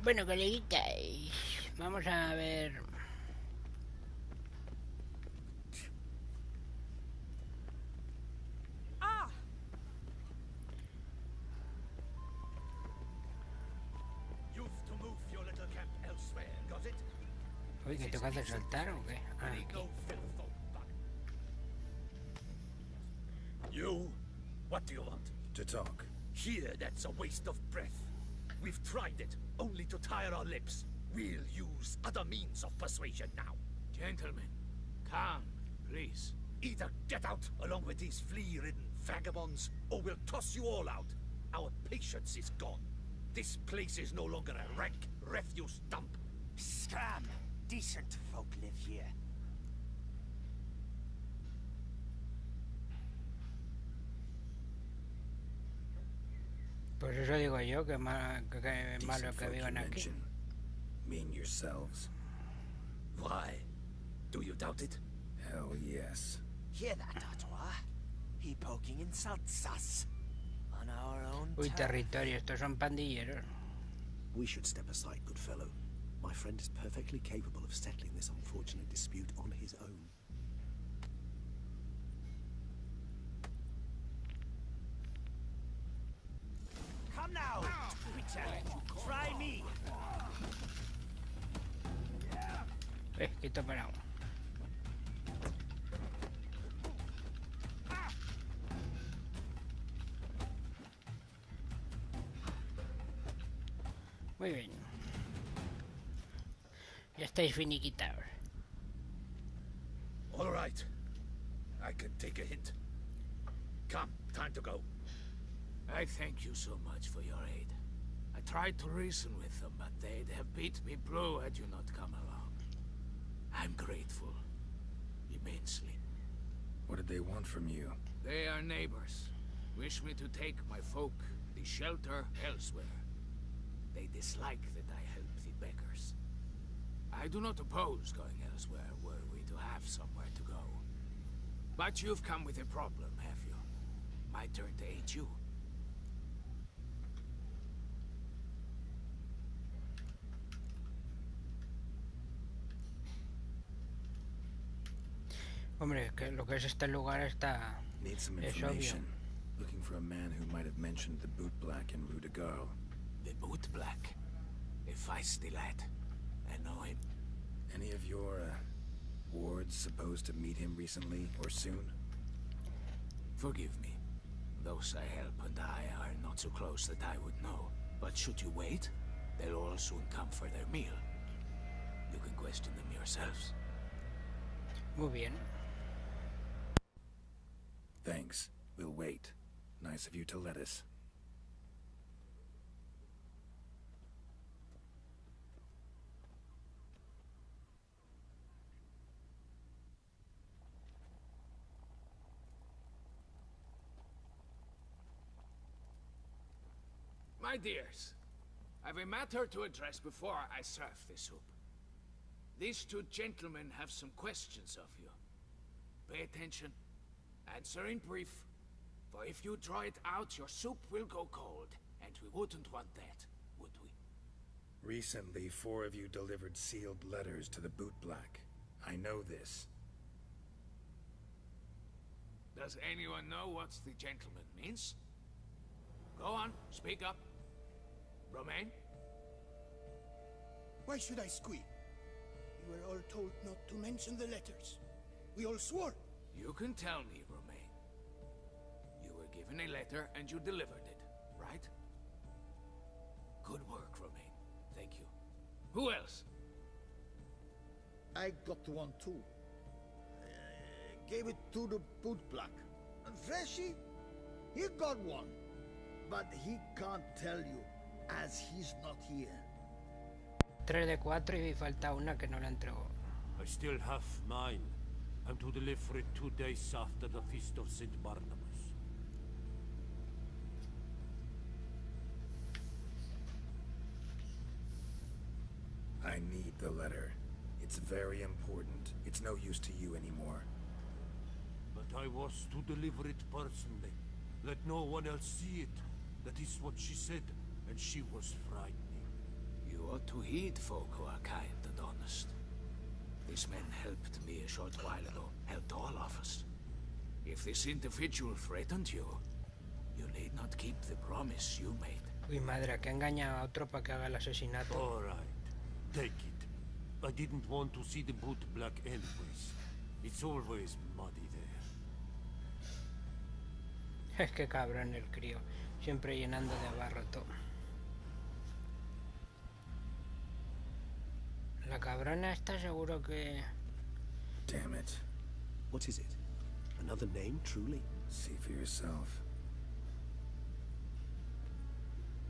Bueno, coleguitas, vamos a ver. Uy, ¿que te hace saltar o qué? Ah, aquí. You? What do you want? To talk. Here, that's a waste of breath. We've tried it, only to tire our lips. We'll use other means of persuasion now. Gentlemen, calm, please. Either get out along with these flea-ridden vagabonds, or we'll toss you all out. Our patience is gone. This place is no longer a rank refuse dump. Scram! Decent folk live here. Pues eso digo yo, que malo que vivan aquí. Mean yourselves. Why? Do you doubt it? Hell yes. Hear that, Artois? He poking insults us. On our own Uy, turf. territorio, estos son pandilleros. We should step aside, good fellow. My friend is perfectly capable of settling this unfortunate dispute on his own. Come now, Twitter. Try me. Quito parado. Muy bien. Ya estáis finiquitados. All right. I can take a hint. Come, time to go. I thank you so much for your aid. I tried to reason with them, but they'd have beat me blue had you not come along. I'm grateful. Immensely. What did they want from you? They are neighbors. Wish me to take my folk, the shelter, elsewhere. They dislike that I help the beggars. I do not oppose going elsewhere were we to have somewhere to go. But you've come with a problem, have you? My turn to aid you. Hombre, que lo que es este lugar está... Need some Es information. obvio. Looking for a man who might have mentioned the boot black in Rue de Garl. The boot black. A feisty lad. I know him. Any of your, wards supposed to meet him recently or soon? Forgive me. Those I help and I are not so close that I would know. But should you wait, they'll all soon come for their meal. You can question them yourselves. Muy bien. Thanks. We'll wait. Nice of you to let us. My dears, I've a matter to address before I serve the soup. These two gentlemen have some questions of you. Pay attention. Answer in brief. For if you draw it out, your soup will go cold. And we wouldn't want that, would we? Recently, 4 of you delivered sealed letters to the boot black. I know this. Does anyone know what the gentleman means? Go on, speak up. Romain? Why should I squeal? We were all told not to mention the letters. We all swore. You can tell me, Romain. You were given a letter and you delivered it, right? Good work, Romain. Thank you. Who else? I got one too. Gave it to the boot black. And Freshy, he got one. But he can't tell you, as he's not here. 3 de 4 y falta una que no la entregó. I still have mine. I'm to deliver it 2 days after the Feast of St. Barnabas. I need the letter. It's very important. It's no use to you anymore. But I was to deliver it personally. Let no one else see it. That is what she said, and she was frightening. You ought to heed folk who are kind and honest. This man helped me a short while ago, helped all of us. If this individual threatened you, you need not keep the promise you made. Uy, madre, que engaña a otro para que haga el asesinato. All right, take it. I didn't want to see the boot black anyways. It's always muddy there. Es que cabrón el crío, siempre llenando de barro todo. La cabrona está seguro que... Damn it. What is it? Another name, truly? See for yourself.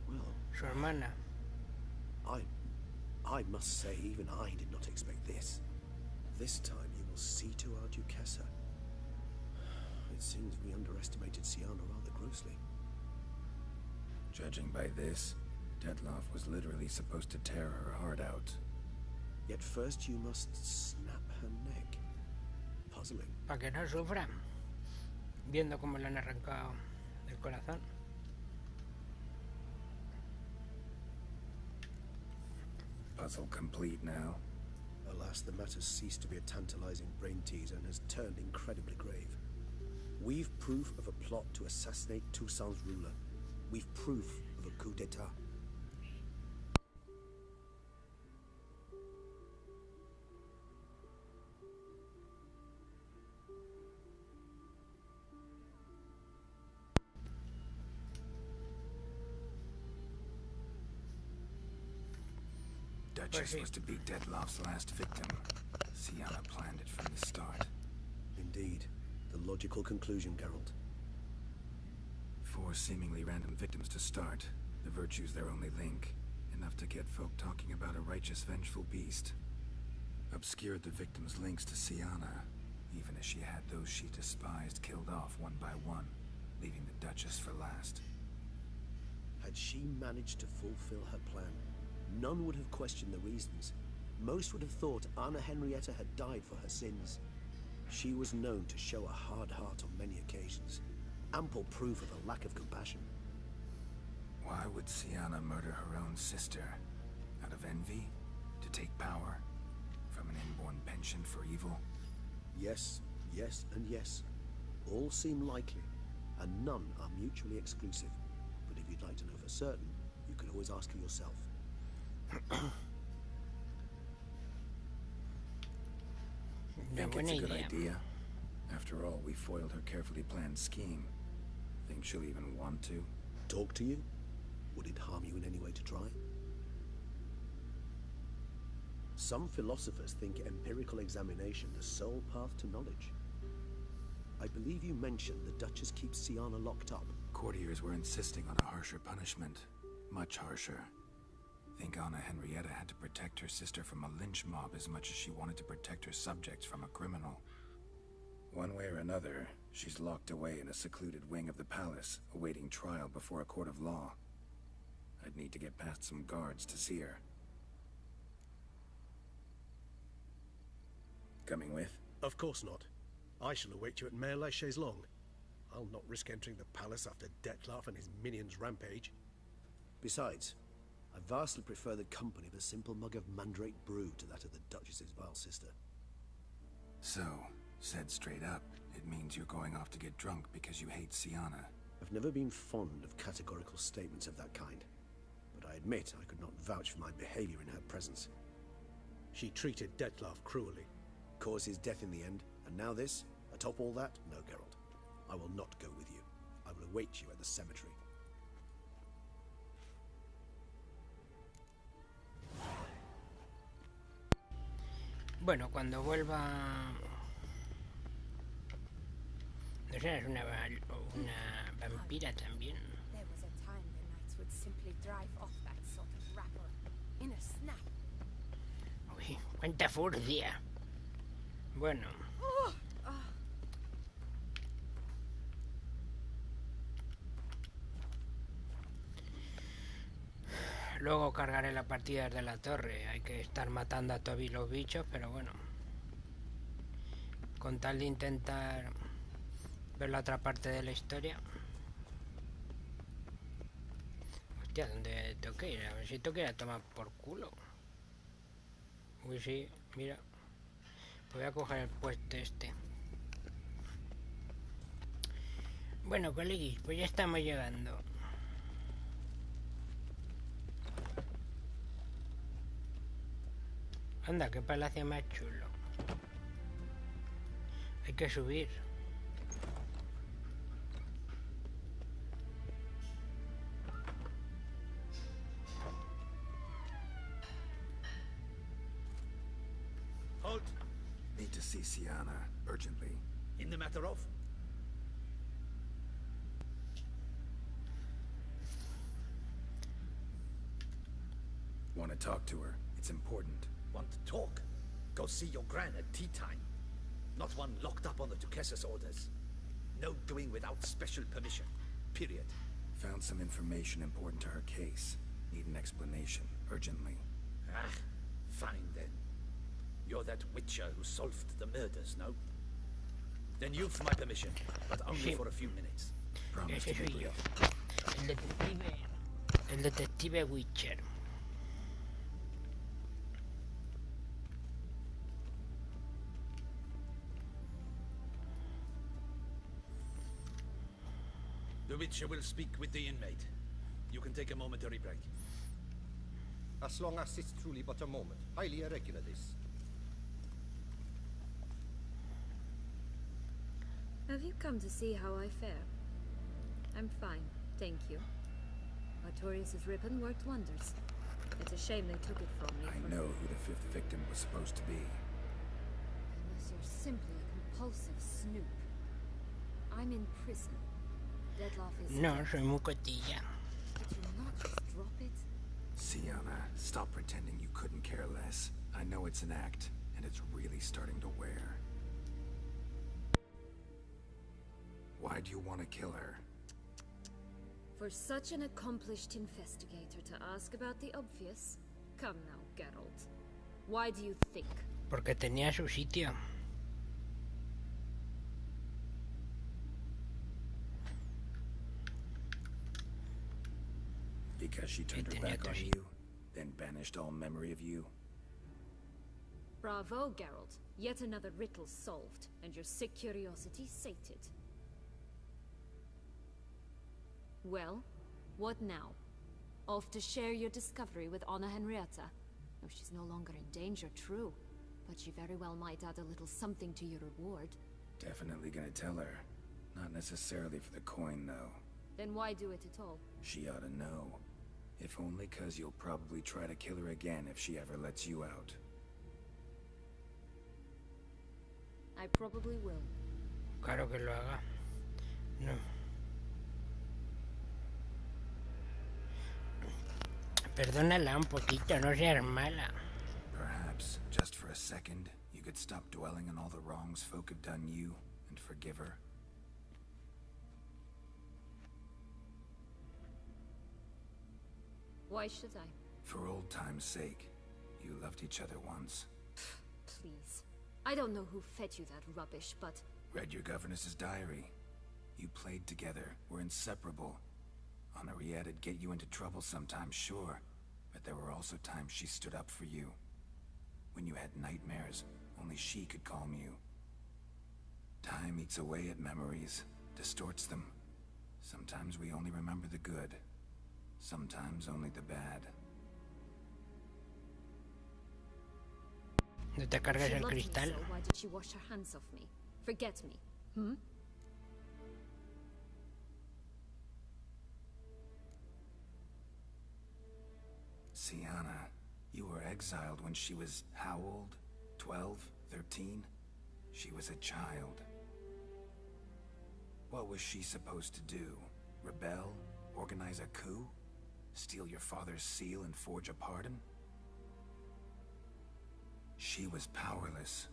Well, Su hermana. I must say, even I did not expect this. This time you will see to our Duchessa. It seems we underestimated Syanna rather grossly. Judging by this, Detloff was literally supposed to tear her heart out. Yet first you must snap her neck. Puzzling. Para que no sufra. Viendo cómo le han arrancado el corazón. Puzzle complete now. Alas, the matter's ceased to be a tantalizing brain teaser and has turned incredibly grave. We've proof of a plot to assassinate Toussaint's ruler. We've proof of a coup d'etat. Duchess was to be Detloff's last victim. Syanna planned it from the start. Indeed. The logical conclusion, Geralt. 4 seemingly random victims to start. The virtue's their only link. Enough to get folk talking about a righteous, vengeful beast. Obscured the victims' links to Syanna, even as she had those she despised killed off one by one, leaving the Duchess for last. Had she managed to fulfill her plan, none would have questioned the reasons. Most would have thought Anna Henrietta had died for her sins. She was known to show a hard heart on many occasions. Ample proof of a lack of compassion. Why would Syanna murder her own sister? Out of envy? To take power? From an inborn penchant for evil? Yes, yes, and yes. All seem likely, and none are mutually exclusive. But if you'd like to know for certain, you can always ask her yourself. Think it's a good idea. After all, we foiled her carefully planned scheme. Think she'll even want to? Talk to you? Would it harm you in any way to try? Some philosophers think empirical examination the sole path to knowledge. I believe you mentioned the Duchess keeps Syanna locked up. Courtiers were insisting on a harsher punishment. Much harsher. Think Anna Henrietta had to protect her sister from a lynch mob as much as she wanted to protect her subjects from a criminal. One way or another, she's locked away in a secluded wing of the palace, awaiting trial before a court of law. I'd need to get past some guards to see her. Coming with? Of course not. I shall await you at Mare la Chaise Longue. I'll not risk entering the palace after Detloff and his minions rampage. Besides, I vastly prefer the company of a simple mug of mandrake brew to that of the Duchess's vile sister. So, said straight up, it means you're going off to get drunk because you hate Syanna. I've never been fond of categorical statements of that kind, but I admit I could not vouch for my behavior in her presence. She treated Detloff cruelly, caused his death in the end, and now this? Atop all that? No, Geralt. I will not go with you. I will await you at the cemetery. Bueno, cuando vuelva... No sé, es una vampira también. There was a time the knights would simply drive off that sort of rabble in a snap. Uy, cuánta furcia. Bueno. Luego cargaré la partida desde la torre. Hay que estar matando a todos los bichos, pero bueno. Con tal de intentar ver la otra parte de la historia. Hostia, ¿dónde tengo que ir? A ver si tengo que ir a tomar por culo. Uy, sí, mira. Voy a coger el puesto este. Bueno, coleguis, pues ya estamos llegando. Anda, qué palacio más chulo. Hay que subir. Halt! Need to see Syanna, urgently. In the matter of? Want to talk to her. It's important. Want to talk? Go see your gran at tea time. Not one locked up on the Duchess's orders. No doing without special permission. Period. Found some information important to her case. Need an explanation, urgently. Ah, fine then. You're that witcher who solved the murders, no? Then you've my permission, but only for a few minutes. Promise to Ese be soy yo. brief. El detective Witcher. The witcher will speak with the inmate. You can take a momentary break. As long as it's truly but a moment. Highly irregular, this. Have you come to see how I fare? I'm fine, thank you. Artorius' ribbon worked wonders. It's a shame they took it from me. I know who the fifth victim was supposed to be. Unless you're simply a compulsive snoop. I'm in prison. Deadloff is No, dead. soy muy cotilla. Could you not just drop it? Syanna, stop pretending you couldn't care less. I know it's an act, and it's really starting to wear. Why do you want to kill her? For such an accomplished investigator to ask about the obvious? Come now, Geralt. Why do you think? Porque tenía su sitio. Because she turned her back on you, then banished all memory of you. Bravo, Geralt. Yet another riddle solved, and your sick curiosity sated. Well, what now? Off to share your discovery with Anna Henrietta? No, she's no longer in danger, true. But she very well might add a little something to your reward. Definitely gonna tell her. Not necessarily for the coin, though. Then why do it at all? She ought to know. If only 'cause you'll probably try to kill her again if she ever lets you out. I probably will. Claro que lo haga. No. Perdónala un poquito, no seas mala. Perhaps, just for a second, you could stop dwelling on all the wrongs folk have done you and forgive her. Why should I? For old time's sake. You loved each other once. Please. I don't know who fed you that rubbish, but... Read your governess's diary. You played together, were inseparable. Henriette'd get you into trouble sometimes, sure. But there were also times she stood up for you. When you had nightmares, only she could calm you. Time eats away at memories, distorts them. Sometimes we only remember the good. Sometimes only the bad. ¿No te cargas She el loved me cristal? so, why did she wash her hands off me? Forget me? Hmm? Syanna, you were exiled when she was how old? 12? 13? She was a child. What was she supposed to do? Rebel? Organize a coup? Steal your father's seal and forge a pardon? She was powerless.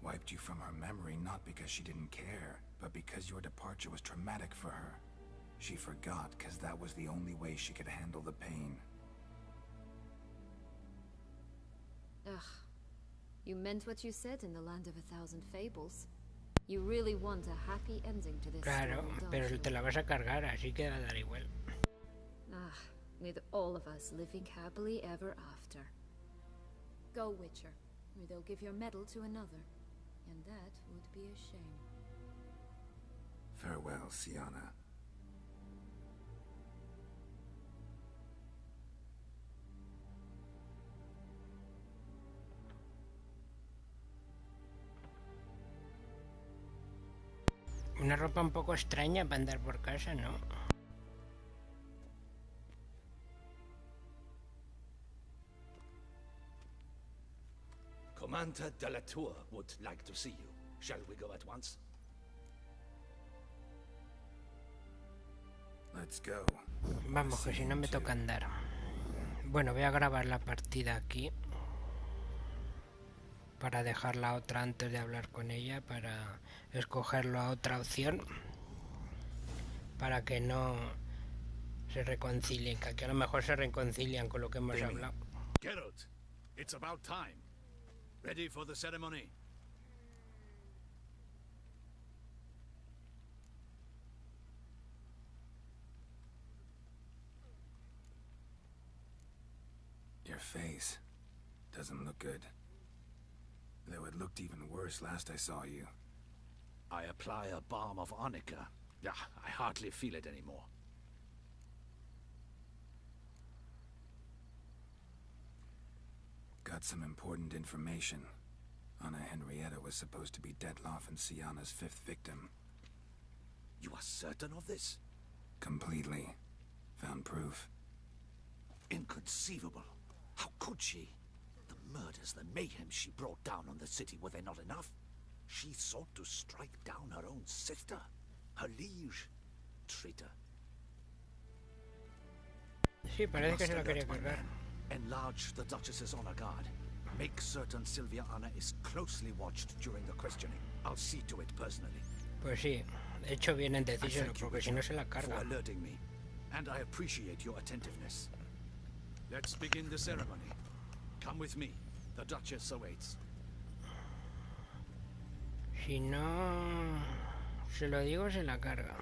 Wiped you from her memory not because she didn't care, but because your departure was traumatic for her. She forgot because that was the only way she could handle the pain. Ugh. You meant what you said in the land of 1,000 fables. You really want a happy ending to this Claro, story, don't pero you? te la vas a cargar, así que va a dar igual. With all of us living happily ever after. Go, Witcher. or they'll give your medal to another, and that would be a shame. Farewell, Syanna. Una ropa un poco extraña para andar por casa, ¿no? Commander de la Tour would like to see you. Shall we go at once? Let's go. Vamos, que si no me toca andar. Bueno, voy a grabar la partida aquí. Para dejar la otra antes de hablar con ella, para escoger la otra opción, para que no se reconcilien, que aquí a lo mejor se reconcilian con lo que hemos hablado. Geralt, it's about time. Ready for the ceremony? Your face doesn't look good. Though it looked even worse last I saw you. I apply a balm of arnica. Yeah, I hardly feel it anymore. Got some important information. Anna Henrietta was supposed to be Detloff and Syanna's 5th victim. You are certain of this? Completely. Found proof. Inconceivable. How could she? The murders, the mayhem she brought down on the city, were they not enough? She sought to strike down her own sister, her liege. Traitor. Sí, parece que se lo quería cargar. Enlarge the Duchess's honor guard. Make certain Sylvia Anna is closely watched during the questioning. I'll see to it personally. Pues sí, de hecho bien en decírselo, porque si no se la carga. For alerting me, and I appreciate your attentiveness. Let's begin the ceremony. Come with me. The Duchess awaits. Si no se lo digo, se la carga.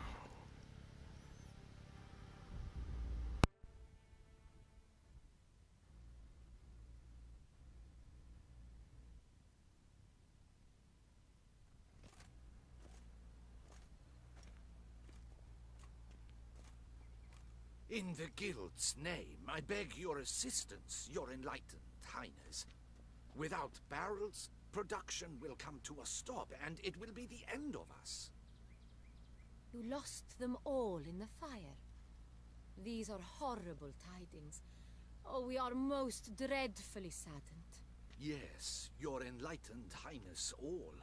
In the Guild's name, I beg your assistance, your enlightened highness. Without barrels, production will come to a stop, and it will be the end of us. You lost them all in the fire. These are horrible tidings. Oh, we are most dreadfully saddened. Yes, your enlightened highness all.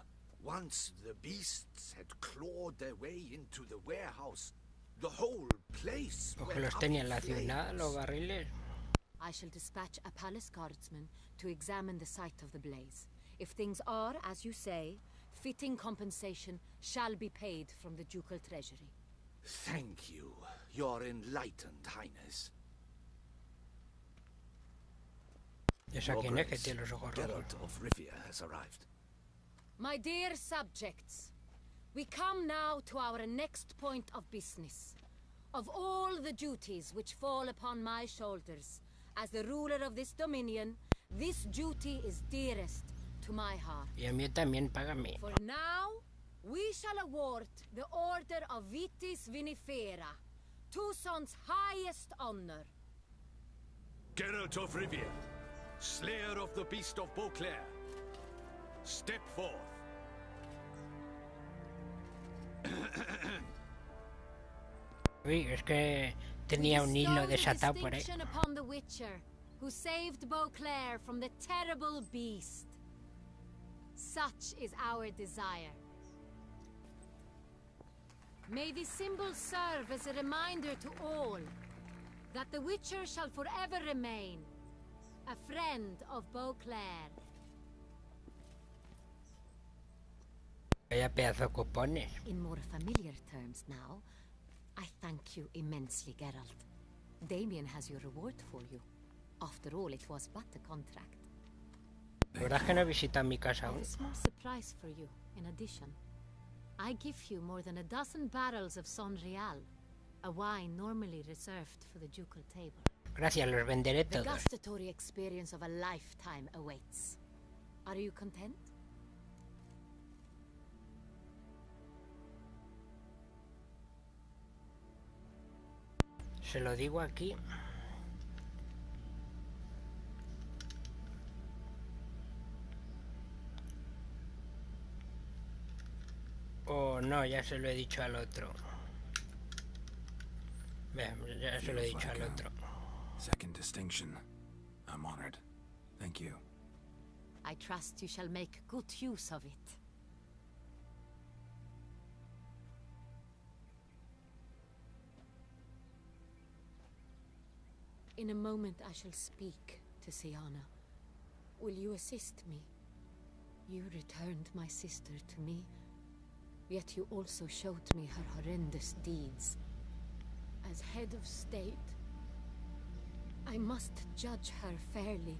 Once the beasts had clawed their way into the warehouse, the whole place Porque los tenía en la ciudad, los barriles. I shall dispatch a palace guardsman to examine the site of the blaze. If things are, as you say, fitting compensation shall be paid from the ducal treasury. Thank you, your enlightened highness. ¿Esa quién es que tiene los ojos rojos? Geralt of Rivia has arrived. My dear subjects, we come now to our next point of business. Of all the duties which fall upon my shoulders, as the ruler of this dominion, this duty is dearest to my heart. Y a mí también, págame. For now, we shall award the Order of Vitis Vinifera, Tucson's highest honor. Geralt of Rivia, slayer of the beast of Beauclair, step forth. Uy, es que tenía un hilo desatado por ahí. Upon the Witcher, who saved Beauclair from the terrible beast. Such is our desire. May this symbol serve as a reminder to all that the Witcher shall forever remain a friend of Beauclair. Vaya pedazo de cupones. In more familiar terms now, I thank you immensely, Geralt. Damien has your reward for you. After all, it was but a contract. La verdad es que no he visitado mi casa aún. A small surprise for you, in addition. I give you more than a dozen barrels of Son Real, a wine normally reserved for the ducal table. Gracias, los venderé The todos. gustatory experience of a lifetime awaits. Are you content? Se lo digo aquí. Oh, no, ya se lo he dicho al otro. Vean, ya se lo he dicho al otro. Second distinction. I'm honored. Thank you. I trust you shall make good use of it. In a moment I shall speak to Syanna. Will you assist me? You returned my sister to me, yet you also showed me her horrendous deeds. As head of state, I must judge her fairly.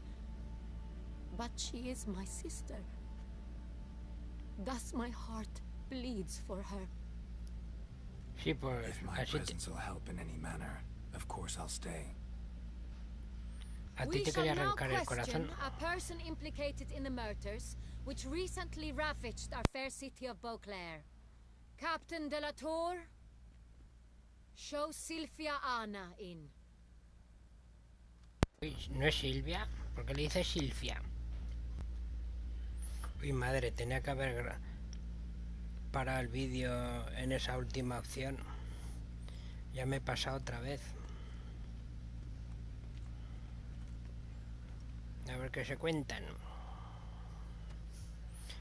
But she is my sister. Thus my heart bleeds for her. Sí, pues, if my presence will help in any manner, of course I'll stay. A ti te quería arrancar el corazón. A person implicated in the murders which recently ravaged our fair city of Beauclair. Captain de la Tour, show Sylvia Anna in. Uy, ¿no es Silvia? ¿Por qué le dice Silvia? Uy, madre, tenía que haber parado el vídeo en esa última opción. Ya me he pasado otra vez. A ver qué se cuentan.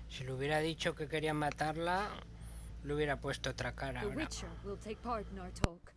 Si le hubiera dicho que querían matarla, le hubiera puesto otra cara ahora. The Witcher will take part in our talk.